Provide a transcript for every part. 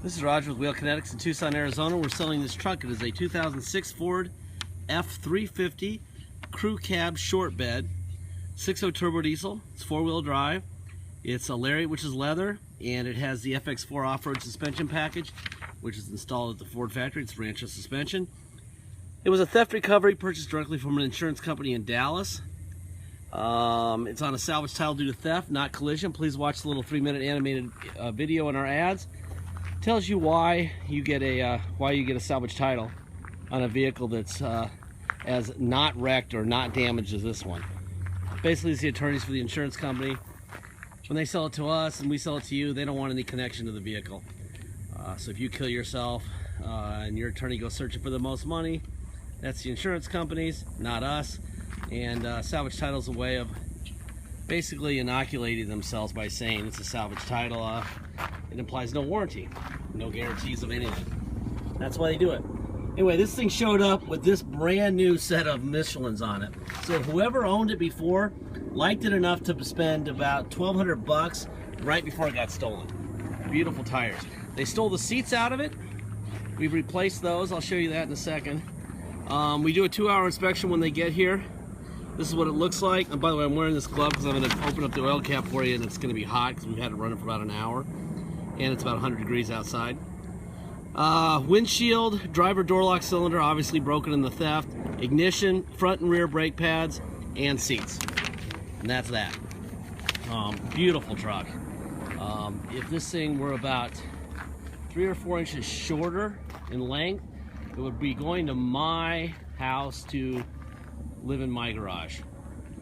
This is Roger with Wheel Kinetics in Tucson, Arizona. We're selling this truck. It is a 2006 Ford F350 crew cab short bed, 6.0 turbo diesel. It's four-wheel drive. It's a lariat, which is leather, and it has the FX4 off-road suspension package, which is installed at the Ford factory. It's Rancho suspension. It was a theft recovery purchased directly from an insurance company in Dallas. It's on a salvage title due to theft, not collision. Please watch the little 3-minute animated video in our ads. Tells you why you get a salvage title on a vehicle that's as not wrecked or not damaged as this one. Basically, it's the attorneys for the insurance company. When they sell it to us and we sell it to you, they don't want any connection to the vehicle. So if you kill yourself and your attorney goes searching for the most money, that's the insurance companies, not us. And salvage title is a way of basically inoculating themselves by saying it's a salvage title. It implies no warranty, no guarantees of anything. That's why they do it. Anyway, this thing showed up with this brand new set of Michelins on it. So whoever owned it before liked it enough to spend about $1,200 right before it got stolen. Beautiful tires. They stole the seats out of it. We've replaced those. I'll show you that in a second. We do a 2-hour inspection when they get here. This is what it looks like. And by the way, I'm wearing this glove because I'm going to open up the oil cap for you, and it's going to be hot because we've had it running for about an hour. And it's about 100 degrees outside. Windshield, driver door lock cylinder, obviously broken in the theft. Ignition, front and rear brake pads, and seats. And that's that. Beautiful truck. If this thing were about 3 or 4 inches shorter in length, it would be going to my house to live in my garage.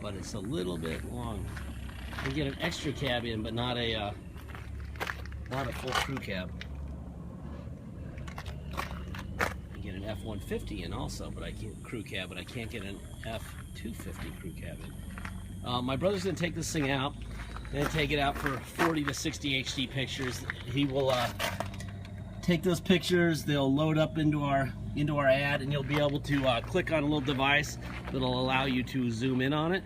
But it's a little bit long. You get an extra cab in, but not a full crew cab. You get an F350 in also, but I can't crew cab, but I can't get an F250 crew cab in. My brother's gonna take this thing out and take it out for 40 to 60 HD pictures. He will take those pictures. They'll load up into our ad, and you'll be able to click on a little device that'll allow you to zoom in on it.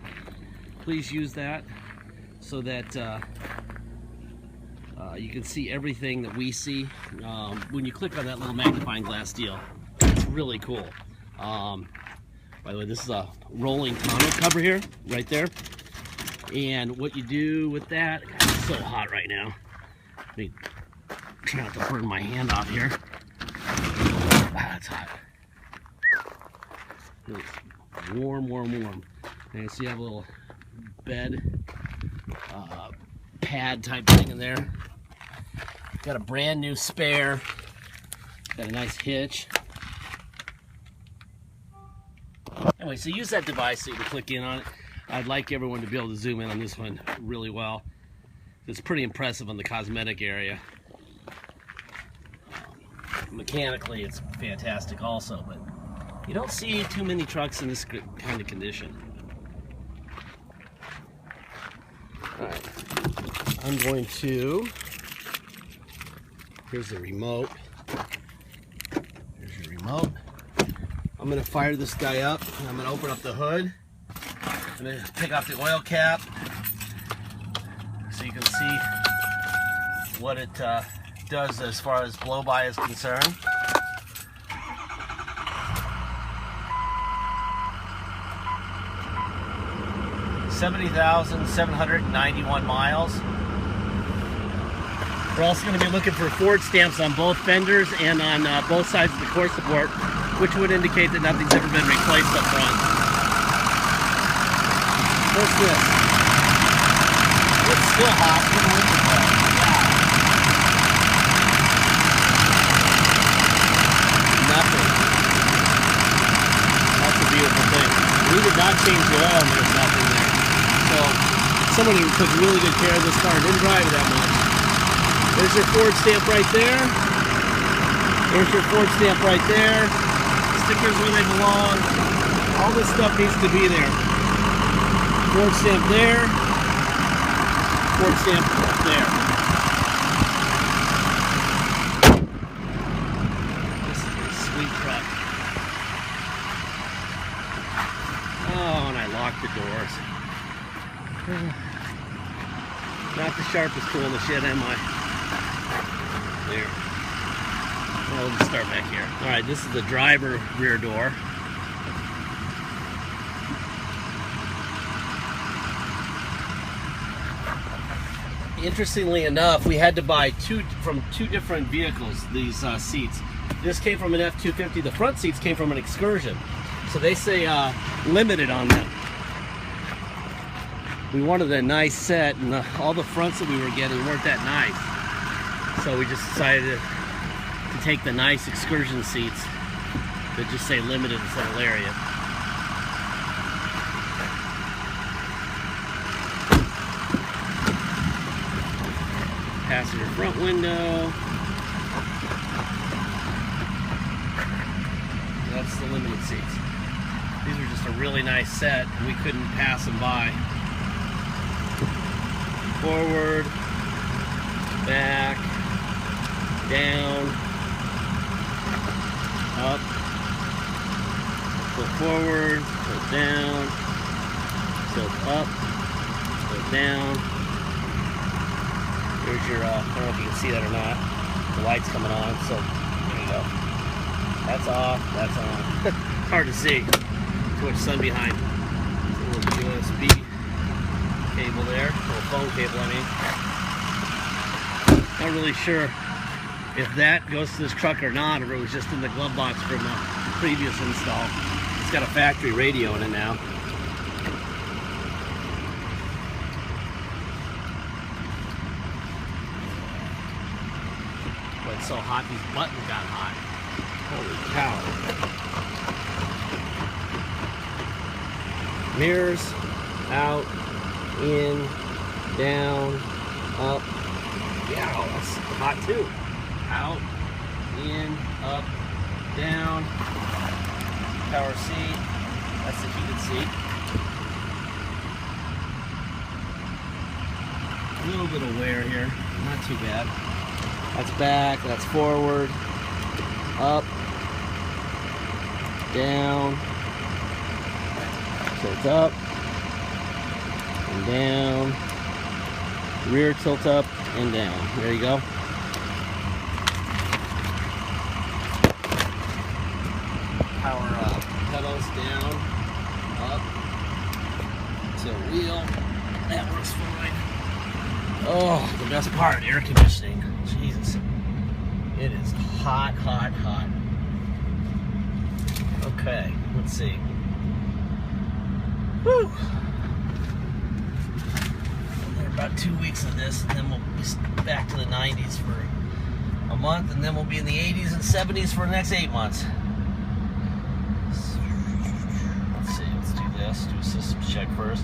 Please use that so that you can see everything that we see. When you click on that little magnifying glass deal, it's really cool. By the way, this is a rolling tonneau cover here, right there. And what you do with that, it's so hot right now. Let me try not to burn my hand off here. It's hot. Really warm, warm, warm. And so you have a little bed pad type thing in there. Got a brand new spare. Got a nice hitch. Anyway, so use that device so you can click in on it. I'd like everyone to be able to zoom in on this one really well. It's pretty impressive on the cosmetic area. Mechanically, it's fantastic also, but you don't see too many trucks in this kind of condition. All right, I'm going to, here's the remote. Here's your remote. I'm going to fire this guy up, and I'm going to open up the hood. I'm going to take off the oil cap so you can see what it does as far as blow-by is concerned. $70,791 miles. We're also going to be looking for Ford stamps on both fenders and on both sides of the core support, which would indicate that nothing's ever been replaced up front. What's this? It's still hot. Nothing. That's a beautiful thing. We did not change the oil and there's nothing there. So someone who took really good care of this car and didn't drive it that much. There's your Ford stamp right there. There's your Ford stamp right there. Stickers where they belong. All this stuff needs to be there. Ford stamp there. Ford stamp there. This is a sweet truck. Oh, and I locked the doors. Not the sharpest tool in the shed, am I? There. Let's start back here. All right, this is the driver rear door. Interestingly enough, we had to buy from two different vehicles, these seats. This came from an F350. The front seats came from an Excursion. So they say limited on them. We wanted a nice set, and all the fronts that we were getting weren't that nice. So we just decided to take the nice Excursion seats that just say limited instead of Lariat. Passenger front window. That's the limited seats. These were just a really nice set, and we couldn't pass them by. Forward, back, down, up, tilt forward, tilt down, tilt up, tilt down. Here's your, I don't know if you can see that or not. The light's coming on, so there you go. That's off, that's on. Hard to see. Too much sun behind. A little USB cable there, a little phone cable, I mean. Not really sure if that goes to this truck or not, or it was just in the glove box from the previous install. It's got a factory radio in it now. But it's so hot, these buttons got hot. Holy cow. Mirrors, out, in, down, up. Yeah, that's hot too. Out, in, up, down. Power seat. That's the heated seat. A little bit of wear here, not too bad. That's back, that's forward, up, down, tilt up, and down, rear tilt up and down. There you go. Power pedals down, up, tilt wheel. That works fine. Oh, the best part, air conditioning. Jesus. It is hot, hot, hot. Okay, let's see. Whew. About 2 weeks of this, and then we'll be back to the 90s for a month, and then we'll be in the 80s and 70s for the next 8 months. Let's see, let's do this. Do a systems check first.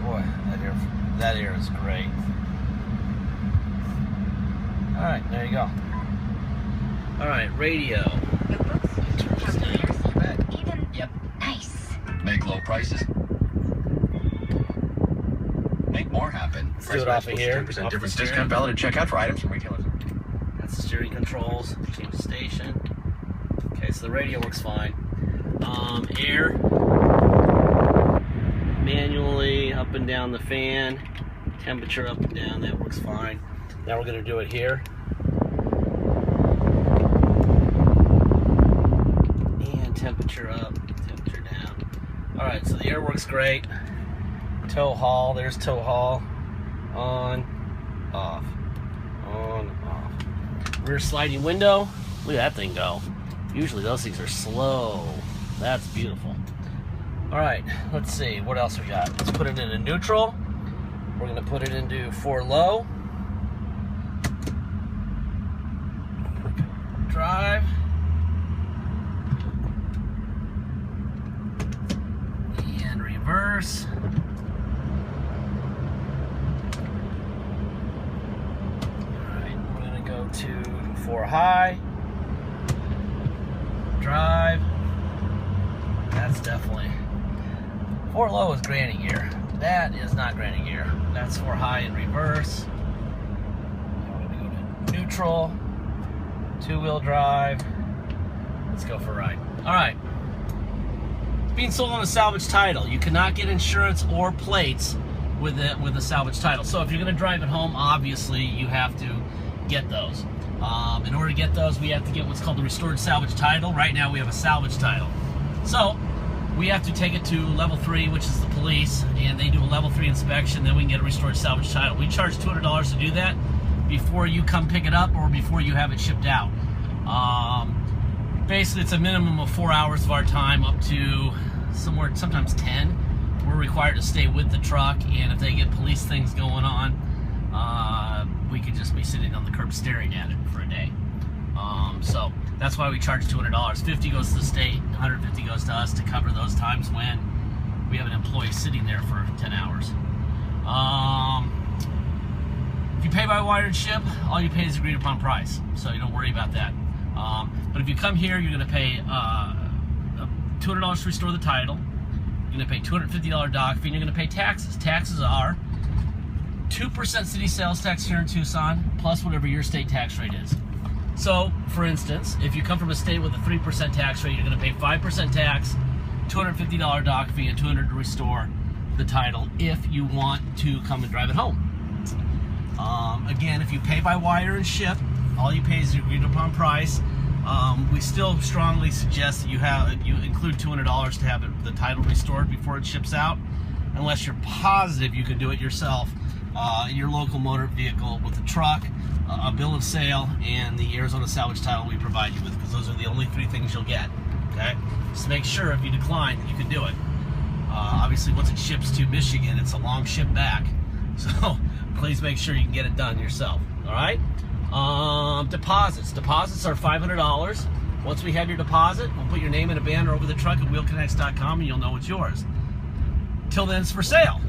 Boy, that air is great. All right, there you go. All right, radio. Yep. Nice. Make low prices. Make more happen. Let's do it off of here. 10% difference discount valid at checkout for items from retailers. That's the steering controls. Change the station. Okay, so the radio works fine. Air. Manually up and down the fan. Temperature up and down. That works fine. Now we're going to do it here. Temperature up, temperature down. Alright, so the air works great. Tow haul, there's tow haul. On, off. On, off. Rear sliding window. Look at that thing go. Usually those things are slow. That's beautiful. Alright, let's see. What else we got? Let's put it into neutral. We're going to put it into 4 low. Drive. Reverse. Alright, we're going to go to 4 high. Drive. That's definitely. 4 low is granny gear. That is not granny gear. That's 4 high in reverse. We're going to go to neutral. 2-wheel drive. Let's go for a ride. Alright. being sold on a salvage title. You cannot get insurance or plates with a salvage title. So if you're going to drive it home, obviously you have to get those. In order to get those, we have to get what's called the restored salvage title. Right now we have a salvage title. So we have to take it to level 3, which is the police, and they do a level 3 inspection, then we can get a restored salvage title. We charge $200 to do that before you come pick it up or before you have it shipped out. Basically, it's a minimum of 4 hours of our time, up to sometimes 10. We're required to stay with the truck, and if they get police things going on, we could just be sitting on the curb staring at it for a day. So that's why we charge $200. $50 goes to the state, $150 goes to us to cover those times when we have an employee sitting there for 10 hours. If you pay by wire and ship, all you pay is agreed upon price, so you don't worry about that. But if you come here, you're going to pay $200 to restore the title. You're going to pay $250 dock fee, and you're going to pay taxes. Taxes are 2% city sales tax here in Tucson, plus whatever your state tax rate is. So, for instance, if you come from a state with a 3% tax rate, you're going to pay 5% tax, $250 dock fee, and $200 to restore the title if you want to come and drive it home. Again, if you pay by wire and ship, all you pay is the agreed upon price. We still strongly suggest that you include $200 to have the title restored before it ships out, unless you're positive you can do it yourself in your local motor vehicle with a truck, a bill of sale, and the Arizona salvage title we provide you with, because those are the only 3 things you'll get. Okay, just make sure if you decline that you can do it. Obviously, once it ships to Michigan, it's a long ship back, so please make sure you can get it done yourself. All right. Deposits are $500. Once we have your deposit, we'll put your name in a banner over the truck at wheelkinetics.com, and you'll know it's yours. Till then, it's for sale.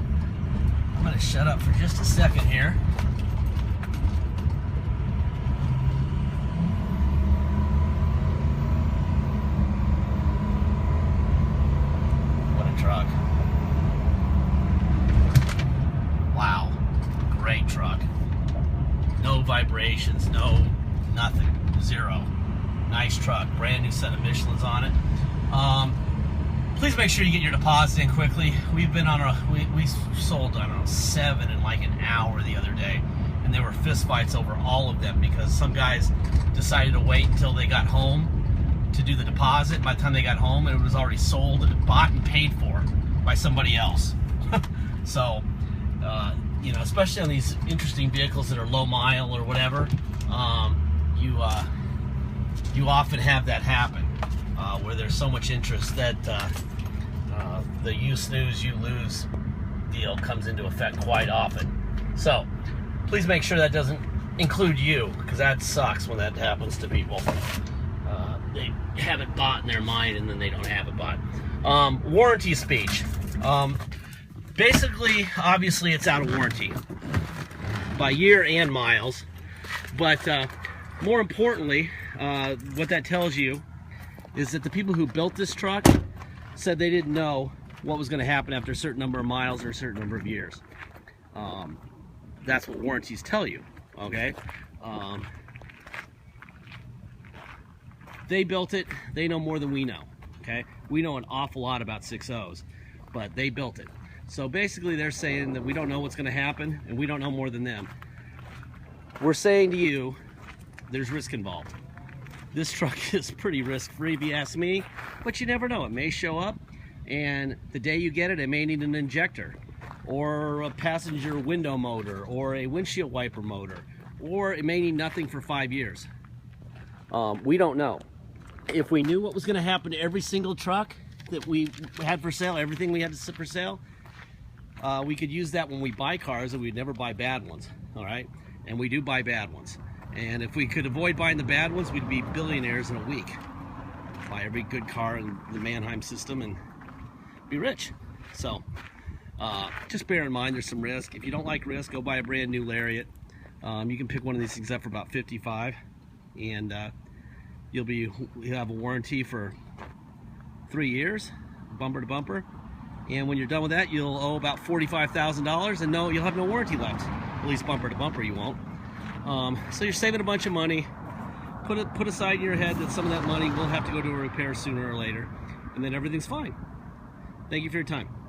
I'm going to shut up for just a second here. What a truck. Wow. Great truck. No vibrations, no nothing, 0. Nice truck, brand new set of Michelins on it. Please make sure you get your deposit in quickly. We've been on we sold, I don't know, 7 in like an hour the other day, and there were fist fights over all of them because some guys decided to wait until they got home to do the deposit. By the time they got home, it was already sold and bought and paid for by somebody else. So, you know, especially on these interesting vehicles that are low mile or whatever, you often have that happen, where there's so much interest that the you snooze, you lose deal comes into effect quite often. So please make sure that doesn't include you, because that sucks when that happens to people. They have it bought in their mind and then they don't have it bought. Warranty speech. Basically, obviously, it's out of warranty by year and miles, but more importantly, what that tells you is that the people who built this truck said they didn't know what was going to happen after a certain number of miles or a certain number of years. That's what warranties tell you, okay? They built it. They know more than we know, okay? We know an awful lot about 6.0s, but they built it. So basically they're saying that we don't know what's going to happen and we don't know more than them. We're saying to you, there's risk involved. This truck is pretty risk-free if you ask me, but you never know. It may show up, and the day you get it, it may need an injector or a passenger window motor or a windshield wiper motor, or it may need nothing for 5 years. We don't know. If we knew what was going to happen to every single truck that we had for sale, everything we had for sale, we could use that when we buy cars, and we'd never buy bad ones, all right? And we do buy bad ones. And if we could avoid buying the bad ones, we'd be billionaires in a week. Buy every good car in the Manheim system and be rich. So, just bear in mind there's some risk. If you don't like risk, go buy a brand new Lariat. You can pick one of these things up for about $55, and you'll have a warranty for 3 years, bumper to bumper. And when you're done with that, you'll owe about $45,000, and you'll have no warranty left. At least bumper to bumper you won't. So you're saving a bunch of money. Put aside in your head that some of that money will have to go to a repair sooner or later, and then everything's fine. Thank you for your time.